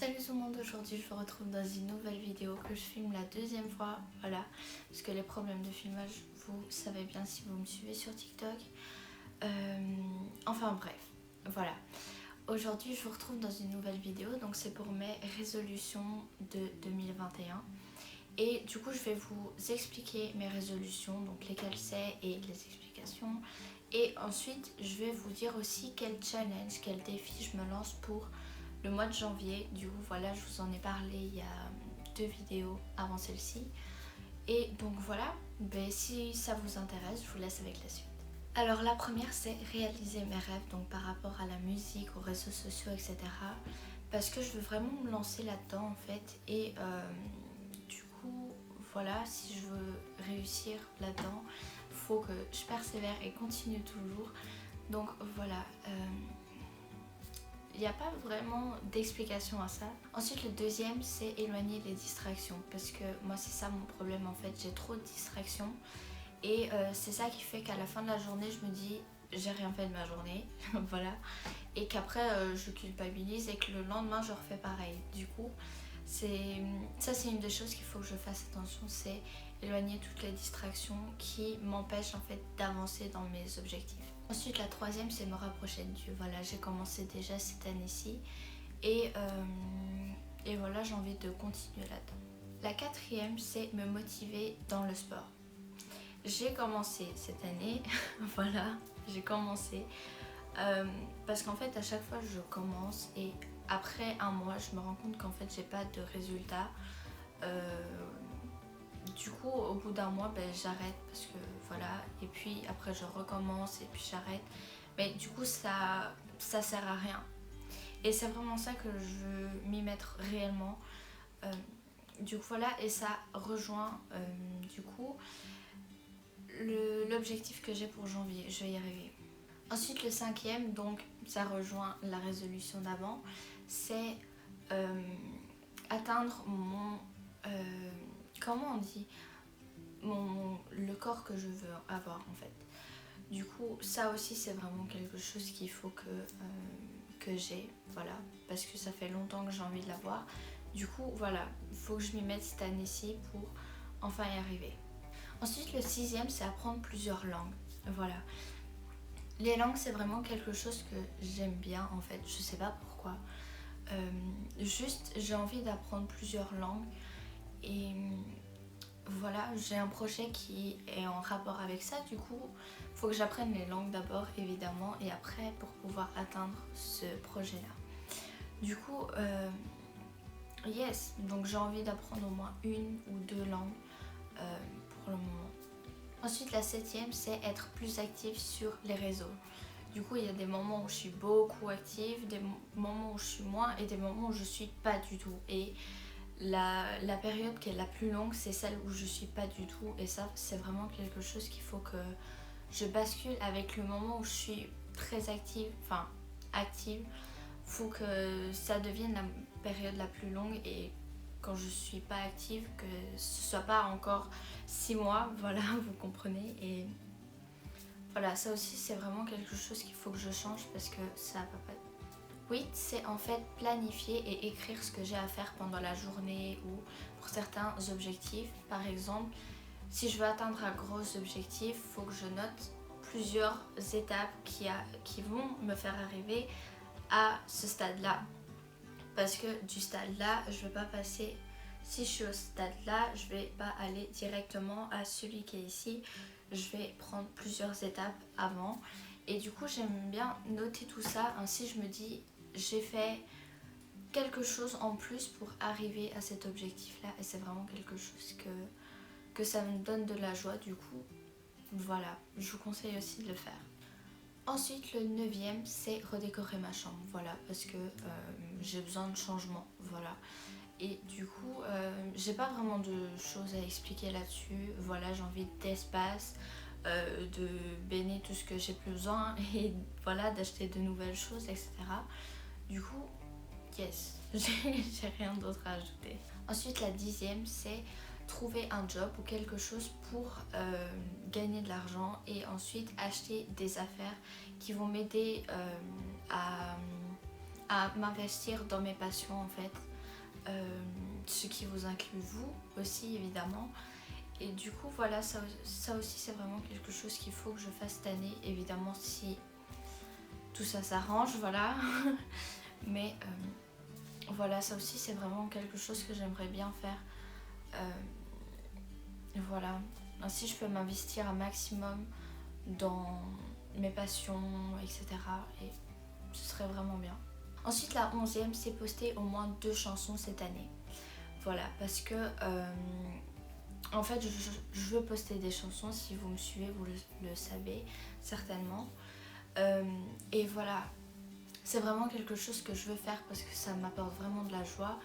Salut tout le monde, aujourd'hui je vous retrouve dans une nouvelle vidéo que je filme la deuxième fois, voilà, parce que les problèmes de filmage, vous savez bien si vous me suivez sur TikTok. Enfin bref, voilà. Aujourd'hui je vous retrouve dans une nouvelle vidéo, donc c'est pour mes résolutions de 2021. Et du coup je vais vous expliquer mes résolutions, donc lesquelles c'est et les explications. Et ensuite je vais vous dire aussi quel challenge, quel défi je me lance pour le mois de janvier. Du coup voilà, je vous en ai parlé il y a 2 vidéos avant celle-ci. Et donc voilà, si ça vous intéresse, je vous laisse avec la suite. Alors la première c'est réaliser mes rêves, donc par rapport à la musique, aux réseaux sociaux, etc. Parce que je veux vraiment me lancer là-dedans en fait. Et du coup voilà, si je veux réussir là-dedans, faut que je persévère et continue toujours. Donc voilà, il n'y a pas vraiment d'explication à ça. Ensuite le deuxième c'est éloigner les distractions, parce que moi c'est ça mon problème en fait, j'ai trop de distractions et c'est ça qui fait qu'à la fin de la journée je me dis j'ai rien fait de ma journée voilà, et qu'après je culpabilise et que le lendemain je refais pareil. Du coup ça c'est une des choses qu'il faut que je fasse attention, c'est éloigner toutes les distractions qui m'empêchent en fait d'avancer dans mes objectifs. Ensuite la troisième c'est me rapprocher de Dieu. Voilà, j'ai commencé déjà cette année-ci et voilà, j'ai envie de continuer là-dedans. La quatrième c'est me motiver dans le sport. J'ai commencé cette année, voilà, j'ai commencé parce qu'en fait à chaque fois je commence et après un mois je me rends compte qu'en fait j'ai pas de résultat. Du coup au bout d'un mois j'arrête parce que voilà, et puis après je recommence et puis j'arrête, mais du coup ça sert à rien et c'est vraiment ça que je veux m'y mettre réellement. Du coup voilà, et ça rejoint du coup l'objectif que j'ai pour janvier, je vais y arriver. Ensuite le cinquième, donc ça rejoint la résolution d'avant, c'est atteindre mon comment on dit, le corps que je veux avoir en fait. Du coup ça aussi c'est vraiment quelque chose qu'il faut que j'ai, voilà, parce que ça fait longtemps que j'ai envie de l'avoir. Du coup voilà, il faut que je m'y mette cette année-ci pour enfin y arriver. Ensuite le sixième c'est apprendre plusieurs langues, voilà. Les langues c'est vraiment quelque chose que j'aime bien en fait, je sais pas pourquoi. Juste j'ai envie d'apprendre plusieurs langues et voilà, j'ai un projet qui est en rapport avec ça. Du coup il faut que j'apprenne les langues d'abord évidemment, et après pour pouvoir atteindre ce projet là. Du coup yes, donc j'ai envie d'apprendre au moins une ou deux langues pour le moment. Ensuite la septième c'est être plus active sur les réseaux. Du coup il y a des moments où je suis beaucoup active, des moments où je suis moins et des moments où je suis pas du tout. Et la période qui est la plus longue c'est celle où je suis pas du tout, et ça c'est vraiment quelque chose qu'il faut que je bascule avec le moment où je suis très active, enfin active. Faut que ça devienne la période la plus longue, et quand je suis pas active que ce soit pas encore 6 mois, voilà, vous comprenez. Et voilà, ça aussi c'est vraiment quelque chose qu'il faut que je change parce que ça va pas. 8 c'est en fait planifier et écrire ce que j'ai à faire pendant la journée ou pour certains objectifs. Par exemple, si je veux atteindre un gros objectif, il faut que je note plusieurs étapes qui vont me faire arriver à ce stade-là. Parce que du stade-là, je ne vais pas passer, si je suis au stade-là, je ne vais pas aller directement à celui qui est ici. Je vais prendre plusieurs étapes avant. Et du coup, j'aime bien noter tout ça. Ainsi, je me dis, j'ai fait quelque chose en plus pour arriver à cet objectif-là. Et c'est vraiment quelque chose que ça me donne de la joie. Du coup, voilà, je vous conseille aussi de le faire. Ensuite le neuvième c'est redécorer ma chambre, voilà, parce que j'ai besoin de changement, voilà. Et du coup j'ai pas vraiment de choses à expliquer là-dessus, voilà, j'ai envie d'espace, de baigner tout ce que j'ai plus besoin et voilà, d'acheter de nouvelles choses, etc. Du coup yes, j'ai rien d'autre à ajouter. Ensuite la dixième c'est trouver un job ou quelque chose pour gagner de l'argent et ensuite acheter des affaires qui vont m'aider à m'investir dans mes passions en fait. ce qui vous inclut vous aussi évidemment. Et du coup voilà, ça aussi c'est vraiment quelque chose qu'il faut que je fasse cette année, évidemment si tout ça s'arrange, voilà. Mais voilà, ça aussi c'est vraiment quelque chose que j'aimerais bien faire. Voilà, ainsi je peux m'investir un maximum dans mes passions, etc. Et ce serait vraiment bien. Ensuite la 11e, c'est poster au moins 2 chansons cette année. Voilà, parce que en fait je veux poster des chansons, si vous me suivez vous le savez certainement. Et voilà, c'est vraiment quelque chose que je veux faire parce que ça m'apporte vraiment de la joie.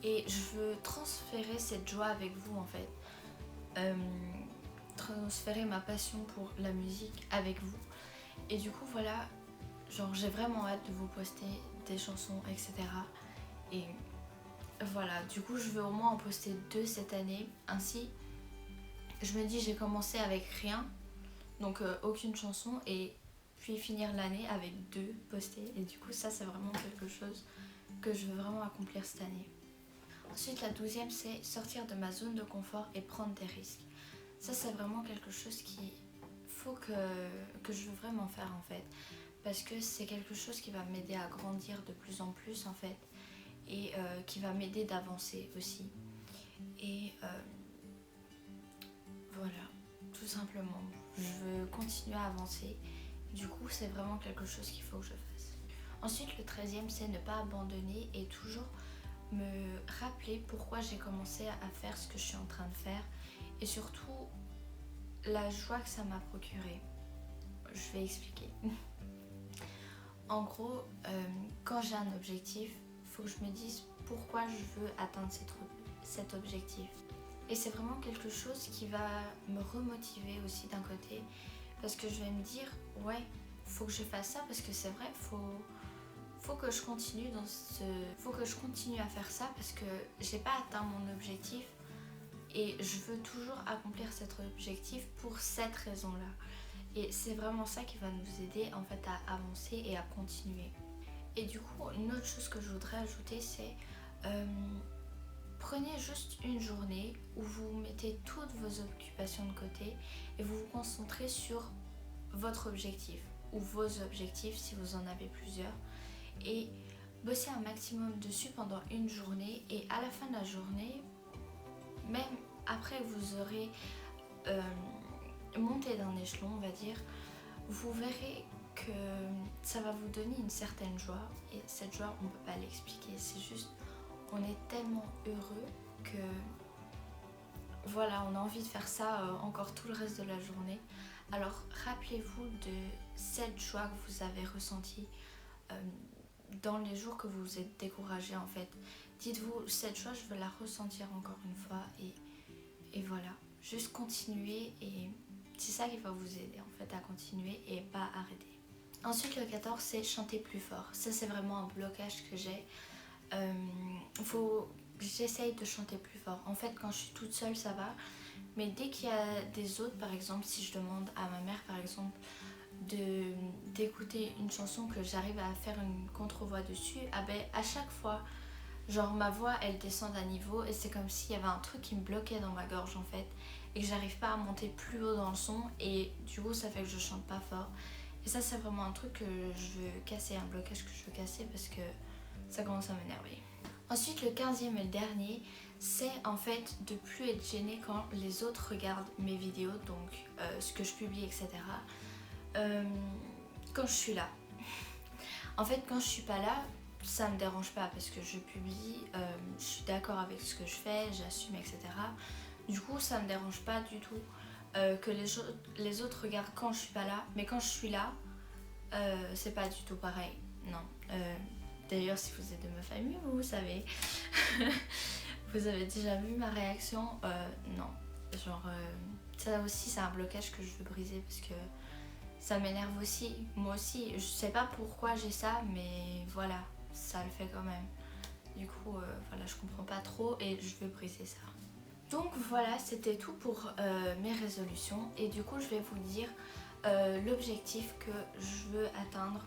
Et je veux transférer cette joie avec vous en fait. Transférer ma passion pour la musique avec vous. Et du coup voilà, genre j'ai vraiment hâte de vous poster des chansons, etc. Et voilà, du coup je veux au moins en poster 2 cette année. Ainsi, je me dis j'ai commencé avec rien, donc aucune chanson, et puis finir l'année avec 2 postées. Et du coup ça c'est vraiment quelque chose que je veux vraiment accomplir cette année. Ensuite la 12e, c'est sortir de ma zone de confort et prendre des risques. Ça c'est vraiment quelque chose qu'il faut que je veux vraiment faire en fait. Parce que c'est quelque chose qui va m'aider à grandir de plus en plus en fait. Et qui va m'aider d'avancer aussi. Et voilà, tout simplement. Je veux continuer à avancer. Du coup c'est vraiment quelque chose qu'il faut que je fasse. Ensuite le 13e, c'est ne pas abandonner et toujours me rappeler pourquoi j'ai commencé à faire ce que je suis en train de faire. Et surtout la joie que ça m'a procuré. Je vais expliquer. En gros, quand j'ai un objectif, il faut que je me dise pourquoi je veux atteindre cet objectif. Et c'est vraiment quelque chose qui va me remotiver aussi d'un côté, parce que je vais me dire ouais, faut que je fasse ça parce que c'est vrai, faut que je continue faut que je continue à faire ça parce que j'ai pas atteint mon objectif. Et je veux toujours accomplir cet objectif pour cette raison-là. Et c'est vraiment ça qui va nous aider en fait à avancer et à continuer. Et du coup, une autre chose que je voudrais ajouter, c'est prenez juste une journée où vous mettez toutes vos occupations de côté et vous vous concentrez sur votre objectif ou vos objectifs si vous en avez plusieurs. Et bossez un maximum dessus pendant une journée, et à la fin de la journée, même après que vous aurez monté d'un échelon, on va dire, vous verrez que ça va vous donner une certaine joie. Et cette joie, on ne peut pas l'expliquer, c'est juste, on est tellement heureux que voilà, on a envie de faire ça encore tout le reste de la journée. Alors rappelez-vous de cette joie que vous avez ressentie dans les jours que vous vous êtes découragé en fait. Dites-vous, cette joie, je veux la ressentir encore une fois, et voilà, juste continuer, et c'est ça qui va vous aider en fait à continuer et pas arrêter. Ensuite le 14, c'est chanter plus fort. Ça c'est vraiment un blocage que j'ai. J'essaye de chanter plus fort. En fait quand je suis toute seule ça va, mais dès qu'il y a des autres, par exemple si je demande à ma mère par exemple d'écouter une chanson que j'arrive à faire une contre-voix dessus, ah ben à chaque fois genre ma voix elle descend d'un niveau et c'est comme s'il y avait un truc qui me bloquait dans ma gorge en fait, et que j'arrive pas à monter plus haut dans le son, et du coup ça fait que je chante pas fort. Et ça c'est vraiment un truc que je veux casser, un blocage que je veux casser parce que ça commence à m'énerver. Ensuite le 15e et le dernier, c'est en fait de plus être gênée quand les autres regardent mes vidéos, donc ce que je publie, etc. Quand je suis là. En fait quand je suis pas là, ça me dérange pas parce que je publie, je suis d'accord avec ce que je fais, j'assume, etc. Du coup ça me dérange pas du tout que les autres regardent quand je suis pas là, mais quand je suis là, c'est pas du tout pareil, non. D'ailleurs si vous êtes de ma famille, vous savez, vous avez déjà vu ma réaction, non. Genre ça aussi c'est un blocage que je veux briser parce que ça m'énerve aussi, moi aussi, je sais pas pourquoi j'ai ça, mais voilà, ça le fait quand même. Du coup, voilà, je comprends pas trop et je veux briser ça. Donc voilà, c'était tout pour mes résolutions, et du coup je vais vous dire l'objectif que je veux atteindre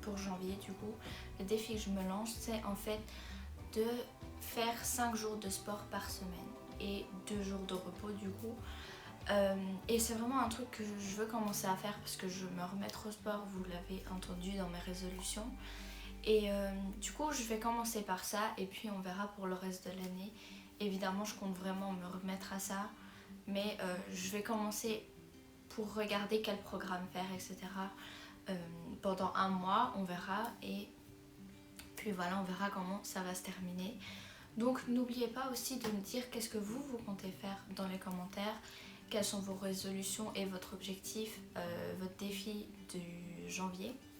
pour janvier. Du coup, le défi que je me lance, c'est en fait de faire 5 jours de sport par semaine et 2 jours de repos du coup. Et c'est vraiment un truc que je veux commencer à faire parce que je veux me remettre au sport, vous l'avez entendu dans mes résolutions. Et du coup je vais commencer par ça et puis on verra pour le reste de l'année. Évidemment je compte vraiment me remettre à ça, mais je vais commencer pour regarder quel programme faire, etc. Pendant un mois on verra, et puis voilà, on verra comment ça va se terminer. Donc n'oubliez pas aussi de me dire qu'est-ce que vous comptez faire dans les commentaires, quelles sont vos résolutions et votre objectif, votre défi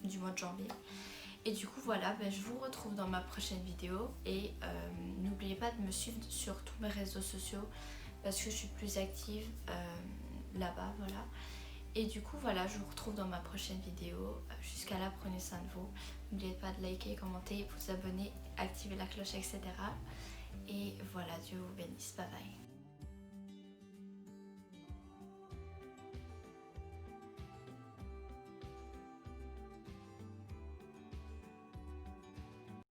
du mois de janvier. Et du coup voilà, je vous retrouve dans ma prochaine vidéo et n'oubliez pas de me suivre sur tous mes réseaux sociaux parce que je suis plus active là-bas, voilà. Et du coup voilà, je vous retrouve dans ma prochaine vidéo. Jusqu'à là, prenez soin de vous. N'oubliez pas de liker, commenter, vous abonner, activer la cloche, etc. Et voilà, Dieu vous bénisse. Bye bye.